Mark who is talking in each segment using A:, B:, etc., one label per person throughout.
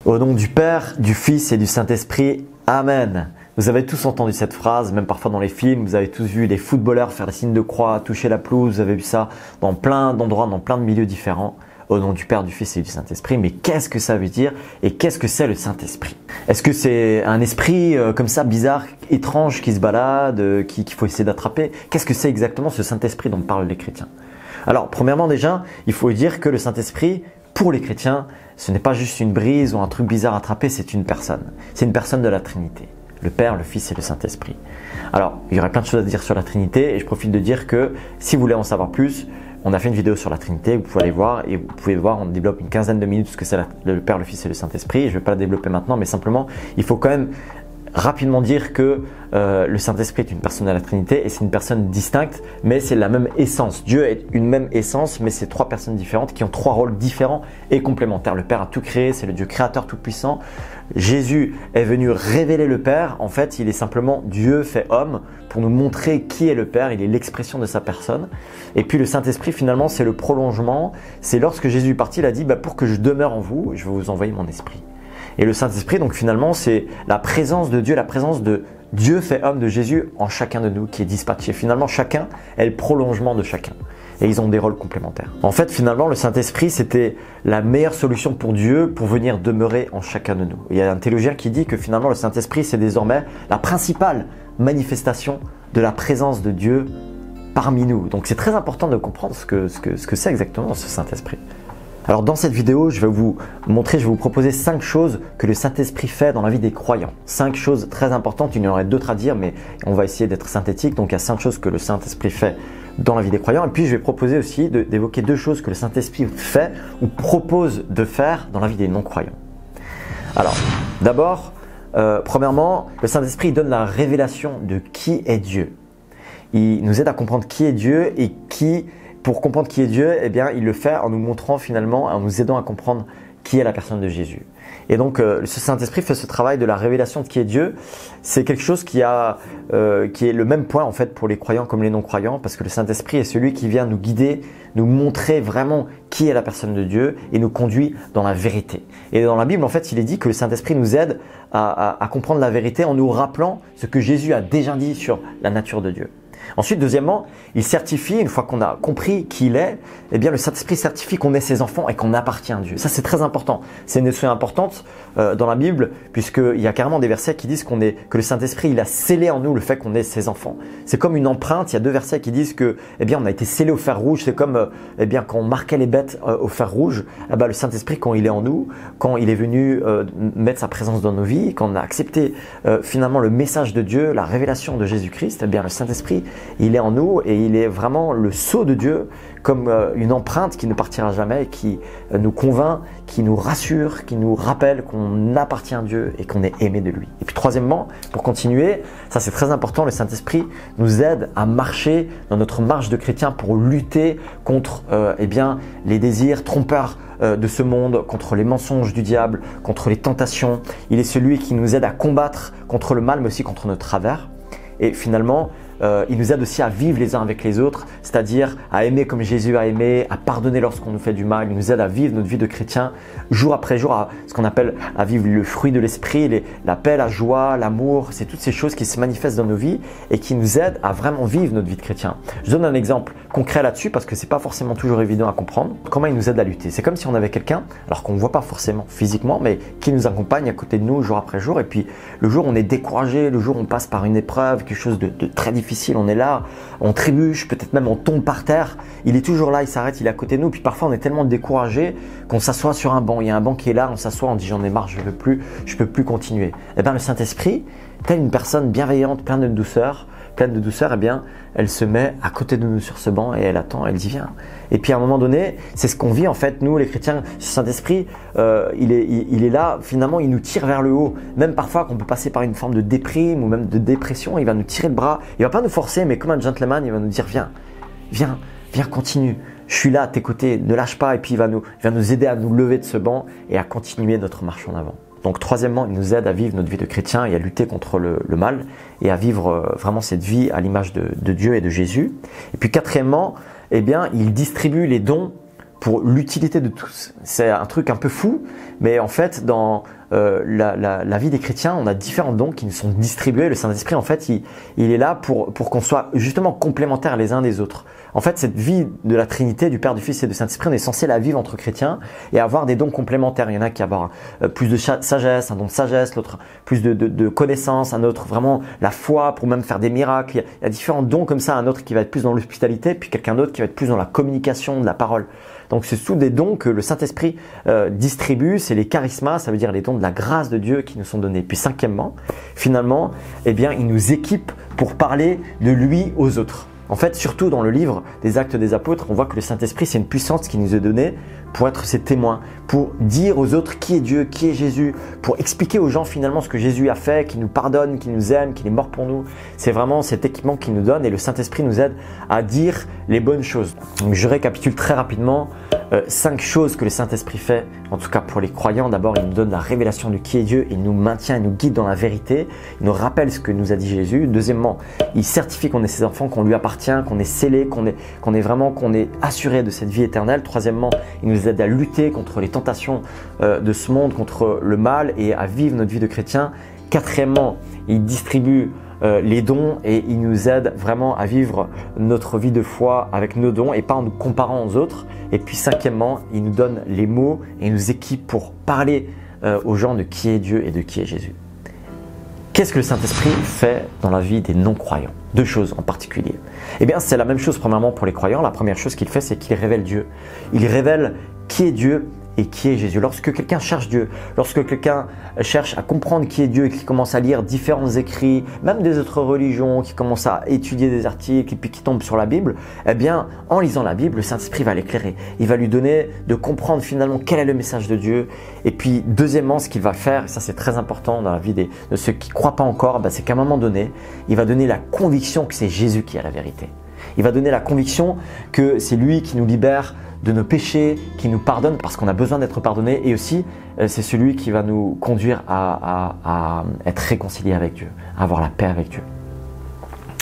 A: Au nom du Père, du Fils et du Saint-Esprit, Amen. Vous avez tous entendu cette phrase, même parfois dans les films, vous avez tous vu les footballeurs faire des signes de croix, toucher la pelouse, vous avez vu ça dans plein d'endroits, dans plein de milieux différents. Au nom du Père, du Fils et du Saint-Esprit. Mais qu'est-ce que ça veut dire et qu'est-ce que c'est le Saint-Esprit? Est-ce que c'est un esprit comme ça, bizarre, étrange, qui se balade, qu'il faut essayer d'attraper? Qu'est-ce que c'est exactement ce Saint-Esprit dont parlent les chrétiens? Alors, premièrement déjà, il faut dire que le Saint-Esprit, pour les chrétiens, ce n'est pas juste une brise ou un truc bizarre à attraper, c'est une personne. C'est une personne de la Trinité. Le Père, le Fils et le Saint-Esprit. Alors, il y aurait plein de choses à dire sur la Trinité et je profite de dire que si vous voulez en savoir plus, on a fait une vidéo sur la Trinité, vous pouvez aller voir et vous pouvez voir, on développe une quinzaine de minutes ce que c'est le Père, le Fils et le Saint-Esprit. Je ne vais pas la développer maintenant, mais simplement, il faut quand même rapidement dire que le Saint-Esprit est une personne de la Trinité et c'est une personne distincte, mais c'est la même essence. Dieu est une même essence, mais c'est trois personnes différentes qui ont trois rôles différents et complémentaires. Le Père a tout créé, c'est le Dieu créateur tout-puissant. Jésus est venu révéler le Père. En fait, il est simplement Dieu fait homme pour nous montrer qui est le Père. Il est l'expression de sa personne. Et puis le Saint-Esprit, finalement, c'est le prolongement. C'est lorsque Jésus est parti, il a dit pour que je demeure en vous, je vais vous envoyer mon esprit. Et le Saint-Esprit, donc finalement, c'est la présence de Dieu, la présence de Dieu fait homme de Jésus en chacun de nous qui est dispatché. Finalement, chacun est le prolongement de chacun. Et ils ont des rôles complémentaires. En fait, finalement, le Saint-Esprit, c'était la meilleure solution pour Dieu pour venir demeurer en chacun de nous. Il y a un théologien qui dit que finalement, le Saint-Esprit, c'est désormais la principale manifestation de la présence de Dieu parmi nous. Donc, c'est très important de comprendre ce que c'est exactement ce Saint-Esprit. Alors dans cette vidéo, je vais vous montrer, je vais vous proposer 5 choses que le Saint-Esprit fait dans la vie des croyants. 5 choses très importantes, il y en aurait d'autres à dire, mais on va essayer d'être synthétique. Donc il y a 5 choses que le Saint-Esprit fait dans la vie des croyants. Et puis je vais proposer aussi d'évoquer 2 choses que le Saint-Esprit fait ou propose de faire dans la vie des non-croyants. Alors d'abord, premièrement, le Saint-Esprit donne la révélation de qui est Dieu. Il nous aide à comprendre qui est Dieu et pour comprendre qui est Dieu, eh bien, il le fait en nous montrant finalement, en nous aidant à comprendre qui est la personne de Jésus. Et donc, ce Saint-Esprit fait ce travail de la révélation de qui est Dieu. C'est quelque chose qui est le même point en fait pour les croyants comme les non-croyants, parce que le Saint-Esprit est celui qui vient nous guider, nous montrer vraiment qui est la personne de Dieu et nous conduit dans la vérité. Et dans la Bible, en fait, il est dit que le Saint-Esprit nous aide à comprendre la vérité en nous rappelant ce que Jésus a déjà dit sur la nature de Dieu. Ensuite, deuxièmement, il certifie, une fois qu'on a compris qui il est, eh bien le Saint-Esprit certifie qu'on est ses enfants et qu'on appartient à Dieu. Ça, c'est très important. C'est une notion importante dans la Bible, puisqu'il y a carrément des versets qui disent que le Saint-Esprit, il a scellé en nous le fait qu'on est ses enfants. C'est comme une empreinte. Il y a 2 versets qui disent que, eh bien, on a été scellé au fer rouge. C'est comme, eh bien, quand on marquait les bêtes au fer rouge, eh bien, le Saint-Esprit, quand il est en nous, quand il est venu mettre sa présence dans nos vies, quand on a accepté finalement le message de Dieu, la révélation de Jésus-Christ, eh bien, le Saint-Esprit, il est en nous et il est vraiment le sceau de Dieu comme une empreinte qui ne partira jamais et qui nous convainc, qui nous rassure, qui nous rappelle qu'on appartient à Dieu et qu'on est aimé de lui. Et puis troisièmement, pour continuer, ça c'est très important, le Saint-Esprit nous aide à marcher dans notre marche de chrétien pour lutter contre eh bien, les désirs trompeurs de ce monde, contre les mensonges du diable, contre les tentations. Il est celui qui nous aide à combattre contre le mal mais aussi contre nos travers. Et finalement, il nous aide aussi à vivre les uns avec les autres, c'est-à-dire à aimer comme Jésus a aimé, à pardonner lorsqu'on nous fait du mal. Il nous aide à vivre notre vie de chrétien jour après jour, à ce qu'on appelle à vivre le fruit de l'esprit, la paix, la joie, l'amour. C'est toutes ces choses qui se manifestent dans nos vies et qui nous aident à vraiment vivre notre vie de chrétien. Je donne un exemple concret là-dessus parce que c'est pas forcément toujours évident à comprendre. Comment il nous aide à lutter? C'est comme si on avait quelqu'un, alors qu'on ne voit pas forcément physiquement, mais qui nous accompagne à côté de nous jour après jour. Et puis le jour où on est découragé, le jour où on passe par une épreuve, quelque chose de très difficile, on est là, on trébuche, peut-être même on tombe par terre, il est toujours là, il s'arrête, il est à côté de nous. Puis parfois on est tellement découragé qu'on s'assoit sur un banc, il y a un banc qui est là, on s'assoit, on dit j'en ai marre, je peux plus continuer. Et bien le Saint-Esprit, tel une personne bienveillante, pleine de douceur, eh bien elle se met à côté de nous sur ce banc et elle attend, elle dit viens. Et puis à un moment donné, c'est ce qu'on vit en fait, nous les chrétiens, ce Saint-Esprit, il est là, finalement il nous tire vers le haut. Même parfois qu'on peut passer par une forme de déprime ou même de dépression, il va nous tirer le bras, il va pas nous forcer, mais comme un gentleman, il va nous dire viens, continue. Je suis là à tes côtés, ne lâche pas. Et puis il va nous aider à nous lever de ce banc et à continuer notre marche en avant. Donc troisièmement, il nous aide à vivre notre vie de chrétien et à lutter contre le mal et à vivre vraiment cette vie à l'image de Dieu et de Jésus. Et puis quatrièmement, eh bien, il distribue les dons pour l'utilité de tous. C'est un truc un peu fou, mais en fait, dans la vie des chrétiens, on a différents dons qui nous sont distribués. Le Saint-Esprit, en fait, il est là pour qu'on soit justement complémentaires les uns des autres. En fait, cette vie de la Trinité, du Père, du Fils et du Saint-Esprit, on est censé la vivre entre chrétiens et avoir des dons complémentaires. Il y en a qui ont plus de sagesse, un don de sagesse, l'autre plus de connaissance, un autre vraiment la foi pour même faire des miracles. Il y a différents dons comme ça, un autre qui va être plus dans l'hospitalité, puis quelqu'un d'autre qui va être plus dans la communication de la parole. Donc, c'est tous des dons que le Saint-Esprit distribue. C'est les charismas, ça veut dire les dons de la grâce de Dieu qui nous sont donnés. Puis cinquièmement, finalement, eh bien, il nous équipe pour parler de lui aux autres. En fait, surtout dans le livre des Actes des Apôtres, on voit que le Saint-Esprit, c'est une puissance qui nous est donnée pour être ses témoins, pour dire aux autres qui est Dieu, qui est Jésus, pour expliquer aux gens finalement ce que Jésus a fait, qu'il nous pardonne, qu'il nous aime, qu'il est mort pour nous. C'est vraiment cet équipement qu'il nous donne et le Saint-Esprit nous aide à dire les bonnes choses. Donc, je récapitule très rapidement 5 choses que le Saint-Esprit fait, en tout cas pour les croyants. D'abord, il nous donne la révélation de qui est Dieu, il nous maintient, il nous guide dans la vérité, il nous rappelle ce que nous a dit Jésus. Deuxièmement, il certifie qu'on est ses enfants, qu'on lui appartient, qu'on est scellé, qu'on est assuré de cette vie éternelle. Troisièmement, il nous aide à lutter contre les tentations de ce monde, contre le mal et à vivre notre vie de chrétien. Quatrièmement, il distribue les dons et il nous aide vraiment à vivre notre vie de foi avec nos dons et pas en nous comparant aux autres. Et puis cinquièmement, il nous donne les mots et il nous équipe pour parler aux gens de qui est Dieu et de qui est Jésus. Qu'est-ce que le Saint-Esprit fait dans la vie des non-croyants? 2 choses en particulier. Eh bien, c'est la même chose premièrement pour les croyants. La première chose qu'il fait, c'est qu'il révèle Dieu. Il révèle qui est Dieu et qui est Jésus. Lorsque quelqu'un cherche Dieu, lorsque quelqu'un cherche à comprendre qui est Dieu et qui commence à lire différents écrits, même des autres religions, qui commence à étudier des articles et puis qui tombe sur la Bible, eh bien, en lisant la Bible, le Saint-Esprit va l'éclairer. Il va lui donner de comprendre finalement quel est le message de Dieu. Et puis, deuxièmement, ce qu'il va faire, et ça c'est très important dans la vie de ceux qui ne croient pas encore, c'est qu'à un moment donné, il va donner la conviction que c'est Jésus qui a la vérité. Il va donner la conviction que c'est lui qui nous libère de nos péchés, qui nous pardonne parce qu'on a besoin d'être pardonné et aussi c'est celui qui va nous conduire à être réconcilié avec Dieu, à avoir la paix avec Dieu.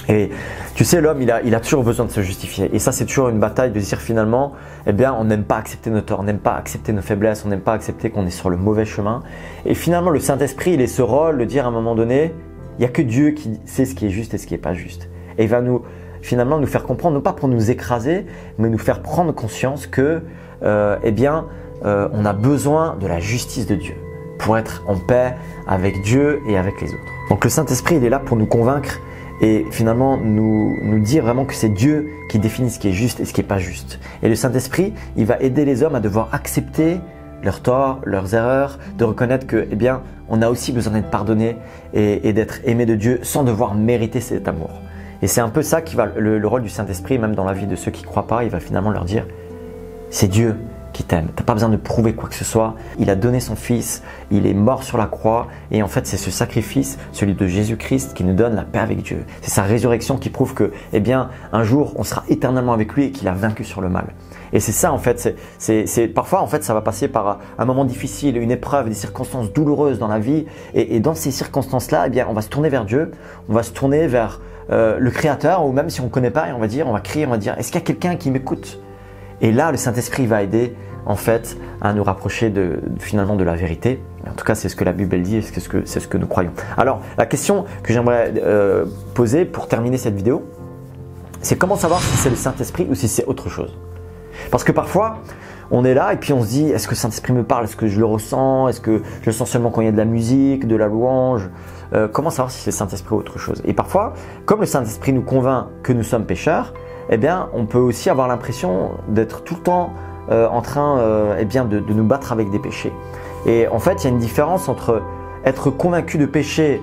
A: Et tu sais, l'homme, il a toujours besoin de se justifier. Et ça, c'est toujours une bataille de dire finalement, eh bien, on n'aime pas accepter nos torts, on n'aime pas accepter nos faiblesses, on n'aime pas accepter qu'on est sur le mauvais chemin. Et finalement, le Saint-Esprit, il est ce rôle de dire à un moment donné, il n'y a que Dieu qui sait ce qui est juste et ce qui n'est pas juste. Et il va finalement nous faire comprendre, non pas pour nous écraser, mais nous faire prendre conscience que, on a besoin de la justice de Dieu pour être en paix avec Dieu et avec les autres. Donc le Saint-Esprit, il est là pour nous convaincre et finalement nous dire vraiment que c'est Dieu qui définit ce qui est juste et ce qui n'est pas juste. Et le Saint-Esprit, il va aider les hommes à devoir accepter leurs torts, leurs erreurs, de reconnaître que, on a aussi besoin d'être pardonné et d'être aimé de Dieu sans devoir mériter cet amour. Et c'est un peu ça qui va le rôle du Saint-Esprit, même dans la vie de ceux qui ne croient pas, il va finalement leur dire « c'est Dieu qui t'aime, tu n'as pas besoin de prouver quoi que ce soit, il a donné son Fils, il est mort sur la croix et en fait c'est ce sacrifice, celui de Jésus-Christ qui nous donne la paix avec Dieu. C'est sa résurrection qui prouve que un jour on sera éternellement avec lui et qu'il a vaincu sur le mal. » Et c'est ça en fait, parfois en fait ça va passer par un moment difficile, une épreuve, des circonstances douloureuses dans la vie et dans ces circonstances-là, on va se tourner vers Dieu, on va se tourner vers le Créateur, ou même si on ne connaît pas, et on va crier, on va dire, est-ce qu'il y a quelqu'un qui m'écoute? Et là, le Saint-Esprit va aider en fait à nous rapprocher finalement de la vérité. En tout cas, c'est ce que la Bible dit et c'est ce que nous croyons. Alors, la question que j'aimerais poser pour terminer cette vidéo, c'est comment savoir si c'est le Saint-Esprit ou si c'est autre chose? Parce que parfois, on est là et puis on se dit, est-ce que le Saint-Esprit me parle? Est-ce que je le ressens? Est-ce que je le sens seulement quand il y a de la musique, de la louange? Comment savoir si c'est le Saint-Esprit ou autre chose? Et parfois, comme le Saint-Esprit nous convainc que nous sommes pécheurs, on peut aussi avoir l'impression d'être tout le temps en train de nous battre avec des péchés. Et en fait, il y a une différence entre être convaincu de péché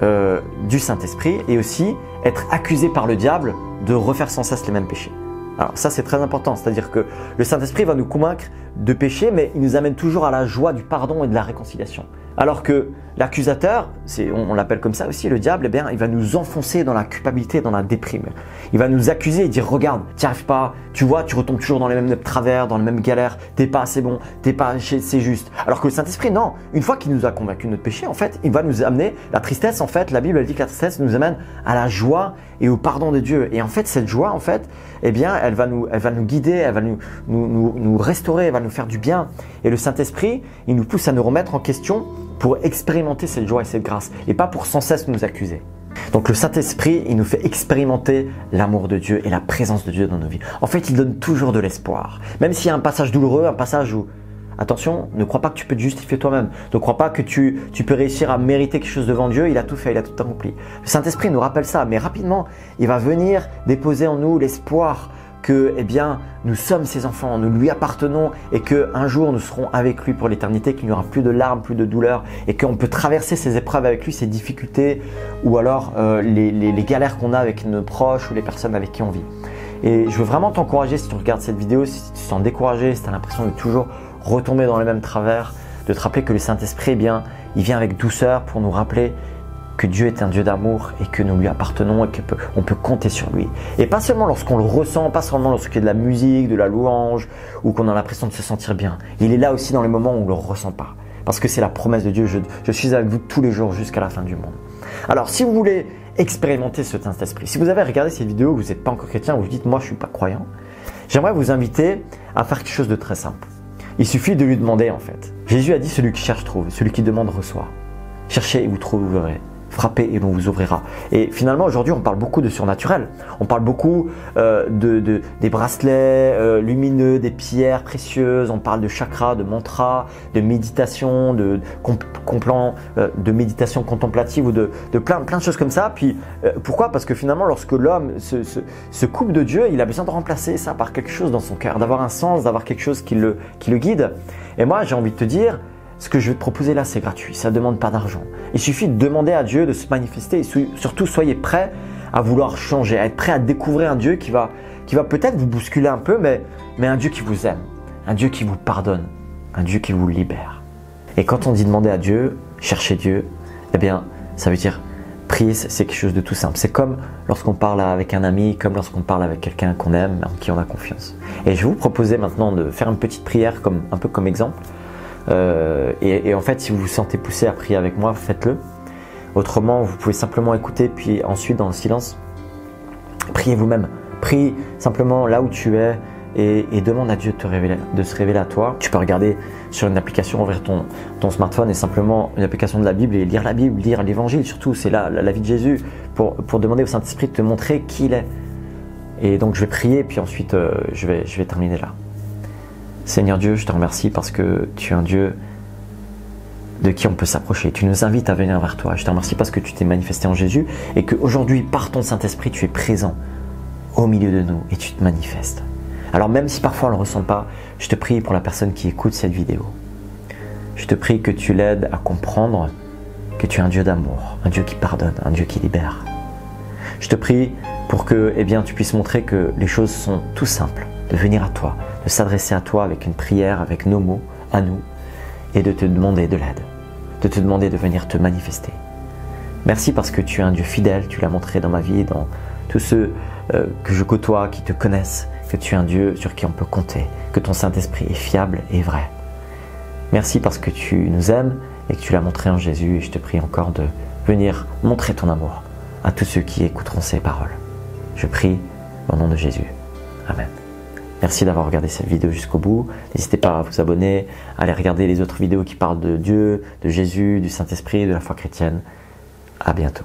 A: du Saint-Esprit et aussi être accusé par le diable de refaire sans cesse les mêmes péchés. Alors ça, c'est très important, c'est-à-dire que le Saint-Esprit va nous convaincre de péché, mais il nous amène toujours à la joie du pardon et de la réconciliation. Alors que l'accusateur, on l'appelle comme ça aussi, le diable, eh bien, il va nous enfoncer dans la culpabilité, dans la déprime. Il va nous accuser et dire, regarde, tu n'y arrives pas, tu vois, tu retombes toujours dans les mêmes travers, dans les mêmes galères, t'es pas assez bon, c'est juste. Alors que le Saint-Esprit, non, une fois qu'il nous a convaincu de notre péché, en fait, il va nous amener la tristesse. En fait, la Bible, elle dit que la tristesse nous amène à la joie et au pardon de Dieu. Et en fait, cette joie, en fait, eh bien, elle va nous guider, elle va nous restaurer, elle va nous faire du bien. Et le Saint-Esprit, il nous pousse à nous remettre en question pour expérimenter cette joie et cette grâce, et pas pour sans cesse nous accuser. Donc le Saint-Esprit, il nous fait expérimenter l'amour de Dieu et la présence de Dieu dans nos vies. En fait, il donne toujours de l'espoir. Même s'il y a un passage douloureux, un passage où, attention, ne crois pas que tu peux te justifier toi-même. Ne crois pas que tu peux réussir à mériter quelque chose devant Dieu. Il a tout fait, il a tout accompli. Le Saint-Esprit nous rappelle ça, mais rapidement, il va venir déposer en nous l'espoir que, eh bien, nous sommes ses enfants, nous lui appartenons et qu'un jour nous serons avec lui pour l'éternité, qu'il n'y aura plus de larmes, plus de douleurs et qu'on peut traverser ces épreuves avec lui, ces difficultés ou alors les galères qu'on a avec nos proches ou les personnes avec qui on vit. Et je veux vraiment t'encourager, si tu regardes cette vidéo, si tu te sens découragé, si tu as l'impression de toujours retomber dans les mêmes travers, de te rappeler que le Saint-Esprit, eh bien, il vient avec douceur pour nous rappeler que Dieu est un Dieu d'amour et que nous lui appartenons et qu'on peut compter sur lui. Et pas seulement lorsqu'on le ressent, pas seulement lorsqu'il y a de la musique, de la louange ou qu'on a l'impression de se sentir bien. Il est là aussi dans les moments où on ne le ressent pas. Parce que c'est la promesse de Dieu, je suis avec vous tous les jours jusqu'à la fin du monde. Alors si vous voulez expérimenter ce Saint-Esprit, si vous avez regardé cette vidéo, vous n'êtes pas encore chrétien, vous vous dites moi je ne suis pas croyant, j'aimerais vous inviter à faire quelque chose de très simple. Il suffit de lui demander en fait. Jésus a dit celui qui cherche trouve, celui qui demande reçoit. Cherchez et vous trouverez. Frappez et l'on vous ouvrira. Et finalement, aujourd'hui, on parle beaucoup de surnaturel. On parle beaucoup des bracelets lumineux, des pierres précieuses. On parle de chakras, de mantras, de méditation, de méditation contemplative ou de plein de choses comme ça. Puis, pourquoi? Parce que finalement, lorsque l'homme se coupe de Dieu, il a besoin de remplacer ça par quelque chose dans son cœur, d'avoir un sens, d'avoir quelque chose qui le guide. Et moi, j'ai envie de te dire, ce que je vais te proposer là, c'est gratuit, ça ne demande pas d'argent. Il suffit de demander à Dieu de se manifester et surtout soyez prêts à vouloir changer, à être prêts à découvrir un Dieu qui va peut-être vous bousculer un peu, mais un Dieu qui vous aime, un Dieu qui vous pardonne, un Dieu qui vous libère. Et quand on dit demander à Dieu, chercher Dieu, eh bien, ça veut dire prier, c'est quelque chose de tout simple. C'est comme lorsqu'on parle avec un ami, comme lorsqu'on parle avec quelqu'un qu'on aime, en qui on a confiance. Et je vais vous proposer maintenant de faire une petite prière un peu comme exemple. Et en fait, si vous vous sentez poussé à prier avec moi, faites-le. Autrement, vous pouvez simplement écouter, puis ensuite, dans le silence, priez vous-même. Prie simplement là où tu es et demande à Dieu de se révéler à toi. Tu peux regarder sur une application, ouvrir ton smartphone et simplement une application de la Bible et lire la Bible, lire l'Évangile. Surtout, c'est la vie de Jésus pour demander au Saint-Esprit de te montrer qui il est. Et donc, je vais prier, puis ensuite, je vais terminer là. Seigneur Dieu, je te remercie parce que tu es un Dieu de qui on peut s'approcher. Tu nous invites à venir vers toi. Je te remercie parce que tu t'es manifesté en Jésus et qu'aujourd'hui, par ton Saint-Esprit, tu es présent au milieu de nous et tu te manifestes. Alors même si parfois on ne le ressent pas, je te prie pour la personne qui écoute cette vidéo. Je te prie que tu l'aides à comprendre que tu es un Dieu d'amour, un Dieu qui pardonne, un Dieu qui libère. Je te prie pour que tu puisses montrer que les choses sont tout simples, de venir à toi, de s'adresser à toi avec une prière, avec nos mots, à nous, et de te demander de l'aide, de te demander de venir te manifester. Merci parce que tu es un Dieu fidèle, tu l'as montré dans ma vie, dans tous ceux que je côtoie, qui te connaissent, que tu es un Dieu sur qui on peut compter, que ton Saint-Esprit est fiable et vrai. Merci parce que tu nous aimes et que tu l'as montré en Jésus, et je te prie encore de venir montrer ton amour à tous ceux qui écouteront ces paroles. Je prie au nom de Jésus. Amen. Merci d'avoir regardé cette vidéo jusqu'au bout. N'hésitez pas à vous abonner, à aller regarder les autres vidéos qui parlent de Dieu, de Jésus, du Saint-Esprit, de la foi chrétienne. À bientôt.